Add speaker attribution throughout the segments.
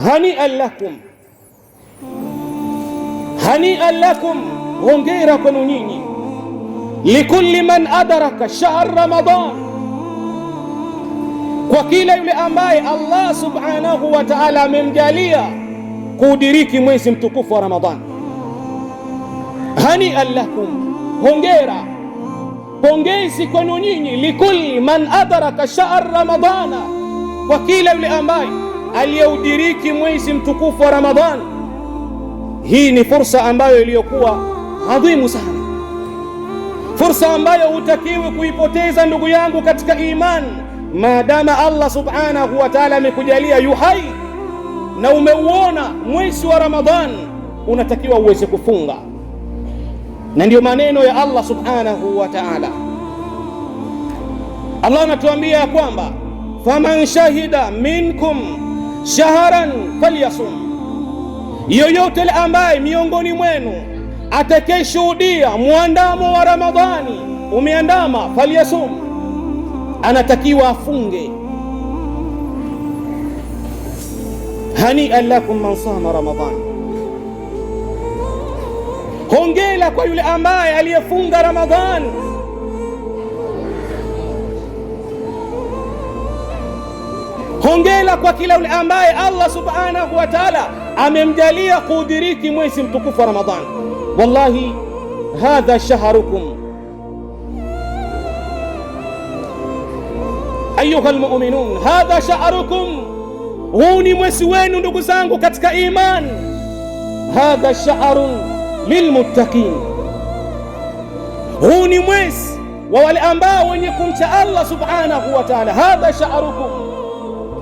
Speaker 1: Hani'an lakum, hani'an lakum, hongera kwenu nyinyi. Likulli man adraka shahr Ramadan, kwa kila yule ambaye Allah subhanahu wa ta'ala amemjalia kudiriki mwezi mtukufu wa Ramadhan. Hani'an lakum, hongera, pongezi kwenu nyinyi. Likulli man adraka shahr Ramadana, kwa kila yule ambaye aliyeudiriki mwezi mtukufu wa Ramadhan. Hii ni fursa ambayo iliyokuwa adhimu sana, fursa ambayo hutakiwi kuipoteza ndugu yangu katika iman. Maadama Allah subhanahu wa ta'ala amekujalia yuhai na umeuona mwezi wa Ramadhan, unatakiwa uweze kufunga. Na ndio maneno ya Allah subhanahu wa ta'ala. Allah anatuambia kwamba faman shahida minkum shahran falyasum, yoyote ambaye miongoni mwenu atakayeshuhudia muandamo wa Ramadhani umeandama, falyasum, anatakiwa afunge. Hani'an lakum man sama Ramadhan, hongera kwa yule ambaye aliyefunga Ramadhan. Hongera kwa kila yule ambaye Allah subhanahu wa ta'ala amemjalia kudiriki mwezi mtukufu wa Ramadhan. Wallahi hadha shahrukum ayuha almu'minun, hadha shahrukum, huu ni mwezi wenu ndugu zangu katika iman. Hadha shahrun lilmuttaqin, huu ni mwezi wa wale ambao wenye kumcha Allah subhanahu wa ta'ala. Hadha shahrukum,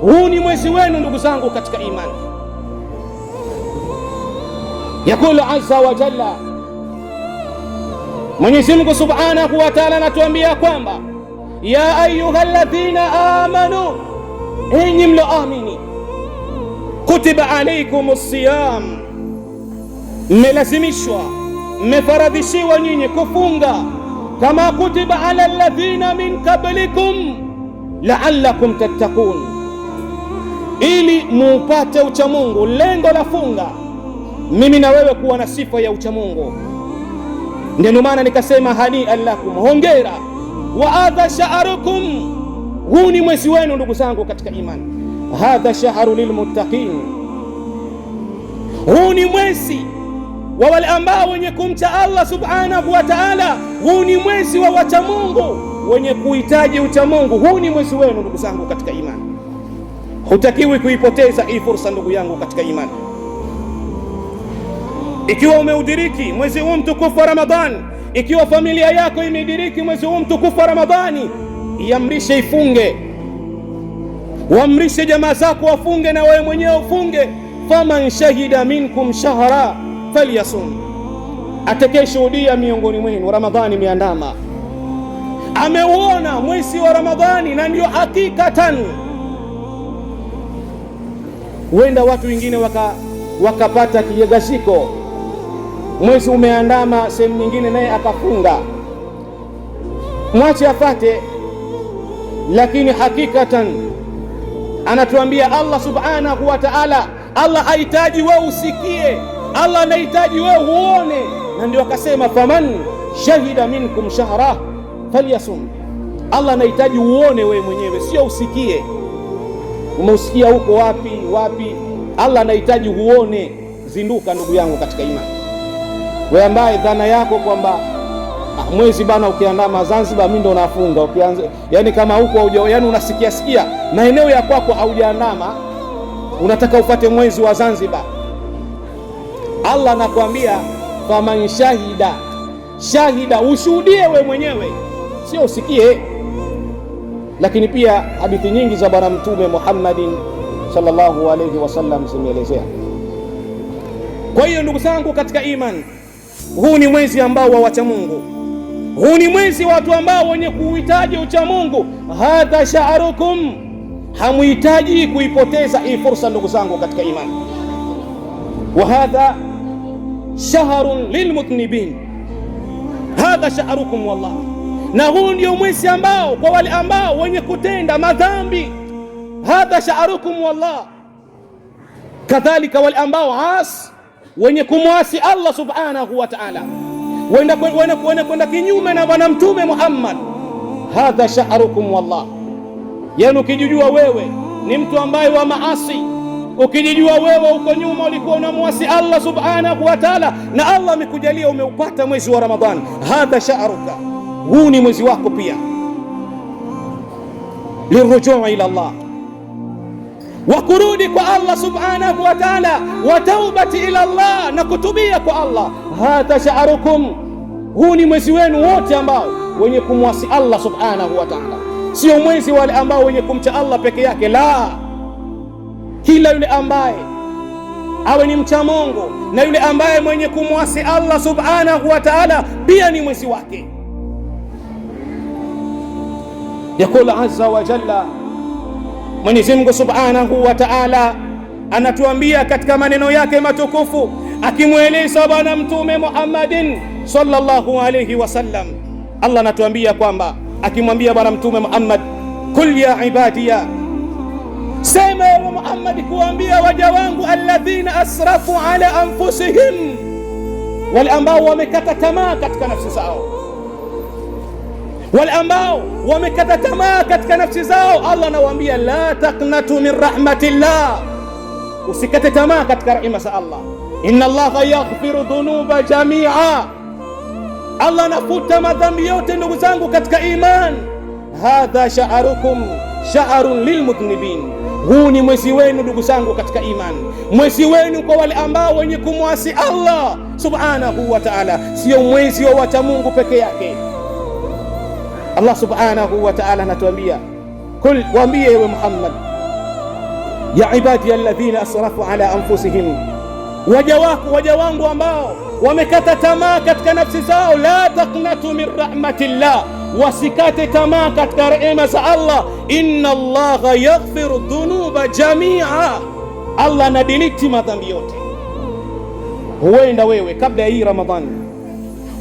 Speaker 1: huu ni mwezi wenu ndugu zangu katika imani. Yakulu azza wa jalla, Mwenyezi Mungu subhanahu wa ta'ala anatuambia kwamba ya ayyuhalladhina amanu, enyi mloamini, kutiba alaykumus siyam, mmelazimishwa, mmefaradhishiwa nyinyi kufunga, kama kutiba ala alladhina min qablikum la'allakum tattaqun, ili muupate uchamungu. Lengo la funga mimi na wewe kuwa na sifa ya uchamungu. Ndio maana nikasema hani'an lakum, hongera. Wa hadha sha'rukum, huu ni mwezi wenu ndugu zangu katika imani. Hadha shahru lilmuttaqin, huu ni mwezi wa wale ambao wenye kumcha Allah subhanahu wa ta'ala. Huu ni mwezi wa wachamungu wenye kuhitaji uchamungu. Huu ni mwezi wenu ndugu zangu katika imani. Hutakiwi kuipoteza hii fursa ndugu yangu katika imani. Ikiwa umeudiriki mwezi huu mtukufu wa Ramadhani, ikiwa familia yako imediriki mwezi huu mtukufu wa Ramadhani, iamrishe ifunge, uamrishe jamaa zako wafunge na wewe mwenyewe ufunge. Faman shahida minkum shahra falyasum, atakayeshuhudia miongoni mwenu Ramadhani imeandama, ameuona mwezi wa Ramadhani, na ndio hakikatan. Huenda watu wengine wakapata kijegashiko, mwezi umeandama sehemu nyingine naye akafunga, mwache afate. Lakini hakikatan anatuambia Allah subhanahu wa ta'ala, Allah hahitaji wewe usikie, Allah anahitaji wewe uone. Na ndio akasema faman shahida minkum shahra falyasum, Allah anahitaji uone wewe mwenyewe, sio usikie. Umeusikia huko wapi wapi? Allah anahitaji uone. Zinduka ndugu yangu katika imani, wewe ambaye dhana yako kwamba mwezi bana ukiandama Zanzibar mimi ndo nafunga, ukianza yani kama huko yani unasikia sikia maeneo ya kwako haujaandama, unataka ufate mwezi wa Zanzibar. Allah anakuambia faman shahida, shahida, ushuhudie wewe mwenyewe, sio usikie. Lakini pia hadithi nyingi za bwana Mtume Muhammadin sallallahu alayhi wasallam zimeelezea. Kwa hiyo ndugu zangu katika imani, huu ni mwezi ambao wa wacha Mungu, huu ni mwezi wa watu ambao wenye kuhitaji ucha Mungu. Hadha sha'rukum, hamuhitaji kuipoteza hii fursa ndugu zangu katika imani. Wa hadha shahrun lilmutnibin, hadha sha'rukum wallah, na huu ndio mwezi ambao kwa wale ambao wenye kutenda madhambi. Hadha sha'rukum wallah, kadhalika wale ambao wenye kumwasi Allah subhanahu wa ta'ala, kwenda kinyume na bwana mtume Muhammad. Hadha sha'rukum wallah, yani ukijijua wewe ni mtu ambaye wa maasi, ukijijua wewe uko nyuma ulikuwa unamwasi Allah subhanahu wa ta'ala, na Allah amekujalia umeupata mwezi wa Ramadhani, hadha sha'ruka, huu ni mwezi wako pia lirujuu ila Allah, wa kurudi kwa Allah subhanahu wa ta'ala, wa taubati ila Allah, na kutubia kwa Allah. Hadha sha'rukum, huu ni mwezi wenu wote ambao wenye kumwasi Allah subhanahu wa ta'ala, sio mwezi wale ambao wenye kumcha Allah peke yake, la, kila yule ambaye awe ni mcha Mungu na yule ambaye mwenye kumwasi Allah subhanahu wa ta'ala pia ni mwezi wake. Yakul azza wa jalla, Mwenyezi Mungu subhanahu wa ta'ala anatuambia katika maneno yake matukufu, akimweleza bwana mtume Muhammadin sallallahu alayhi wasallam. Allah anatuambia kwamba, akimwambia bwana mtume Muhammad, kul ya ibadiya, sema ewe Muhammad kuambia waja wangu, alladhina asrafu ala anfusihim, wale ambao wamekata tamaa katika nafsi zao, wale ambao wamekata tamaa katika nafsi zao. Allah anawaambia la taqnatu min rahmatillah, usikate tamaa katika rehema za Allah. Inna Allaha yaghfiru dhunuba jamia, Allah anafuta madhambi yote ndugu zangu katika iman. Hadha sha'rukum sha'run lilmudhnibin, huu ni mwezi wenu ndugu zangu katika iman, mwezi wenu kwa wale ambao wenye kumwasi Allah subhanahu wa ta'ala, sio mwezi wa wacha Mungu peke yake. Allah subhanahu wa ta'ala anatuambia, kul, waambie ewe Muhammad, ya ibadi alladhina asrafu ala anfusihim, waja wangu ambao wamekata tamaa katika nafsi zao, la taqnatu min rahmatillah, wasikate tamaa katika rehema za Allah. Inna Allaha yaghfiru dhunuba jamia, Allah anadiliti madhambi yote. Huenda wewe kabla ya hii Ramadhani,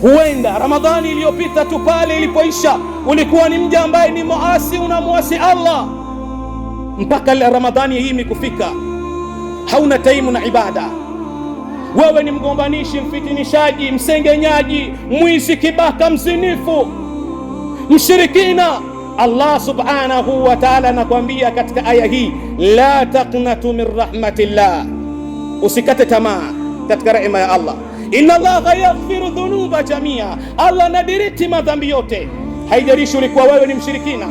Speaker 1: huenda Ramadhani iliyopita tu pale ilipoisha ulikuwa ni mja ambaye ni muasi, unamwasi Allah, mpaka Ramadhani hii imekufika hauna taimu na ibada. Wewe ni mgombanishi, mfitinishaji, msengenyaji, mwizi, kibaka, mzinifu, mshirikina. Allah subhanahu wa ta'ala anakuambia katika aya hii, la taqnatu min rahmatillah, usikate tamaa katika rehema ya Allah. Inna Allaha yaghfiru dhunuba jamia, Allah nadiriti madhambi yote. Haijalishi ulikuwa wewe ni mshirikina,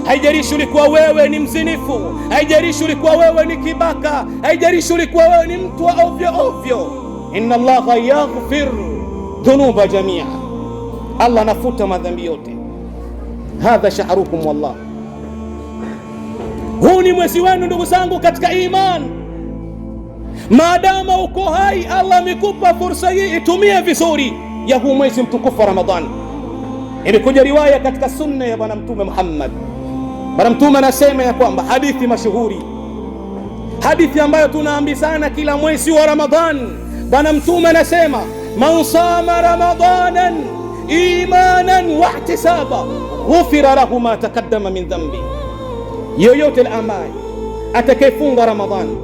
Speaker 1: haijalishi ulikuwa wewe ni mzinifu, haijalishi ulikuwa wewe ni kibaka, haijalishi ulikuwa wewe ni mtu wa ovyo ovyo. Inna Allaha yaghfiru dhunuba jamia, Allah anafuta madhambi yote. Hadha sha'rukum wallah, huu ni mwezi wenu ndugu zangu katika iman. Maadama uko hai, Allah amekupa fursa hii, itumie vizuri ya huu mwezi mtukufu wa Ramadhani. Imekuja riwaya katika sunna ya bwana mtume Muhammad, bwana mtume anasema ya kwamba, hadithi mashuhuri, hadithi ambayo tunaambizana kila mwezi wa Ramadhani. Bwana mtume anasema, man sama ramadanan imanan wa ihtisaba ghufira lahu ma taqaddama min dhanbi, yoyote ambaye atakayefunga Ramadhani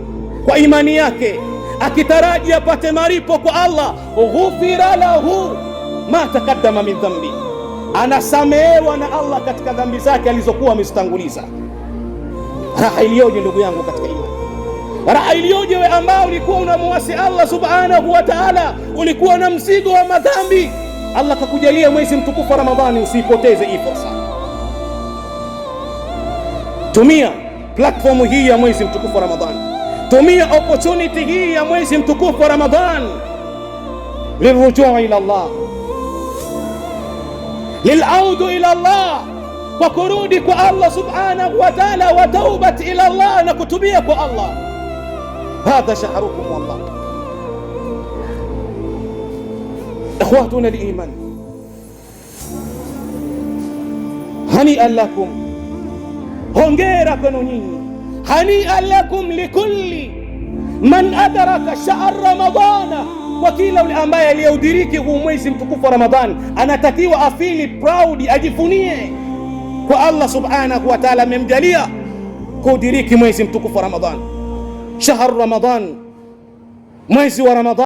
Speaker 1: kwa imani yake akitaraji apate maripo kwa Allah, ghufira lahu ma taqaddama min dhanbi, anasamehewa na Allah katika dhambi zake alizokuwa amezitanguliza. Raha iliyoje ndugu yangu katika imani, raha iliyoje wewe ambao ulikuwa unamwasi Allah subhanahu wa ta'ala, ulikuwa na mzigo wa madhambi. Allah kakujalia mwezi mtukufu wa Ramadhani, usipoteze hii fursa. Tumia platform hii ya mwezi mtukufu wa Ramadhani, tumia opportunity hii ya mwezi mtukufu wa Ramadhani lirujuu ila Allah, lilaudu ila Allah, kwa kurudi kwa Allah subhanahu wa ta'ala, wa taubati ila Allah, na kutubia kwa Allah. Hadha sha'rukum wallah. Ikhwatuna al-iman, hani'an lakum, hongera kwenu nyinyi, hani'an lakum likulli man adraka shahr ramadana, kwa kila yule ambaye aliyeudiriki huu mwezi mtukufu wa Ramadhani anatakiwa afili proud, ajifunie kwa Allah subhanahu wa ta'ala amemjalia kudiriki mwezi mtukufu wa Ramadhani. Shahr Ramadan mwezi wa Ramadhani.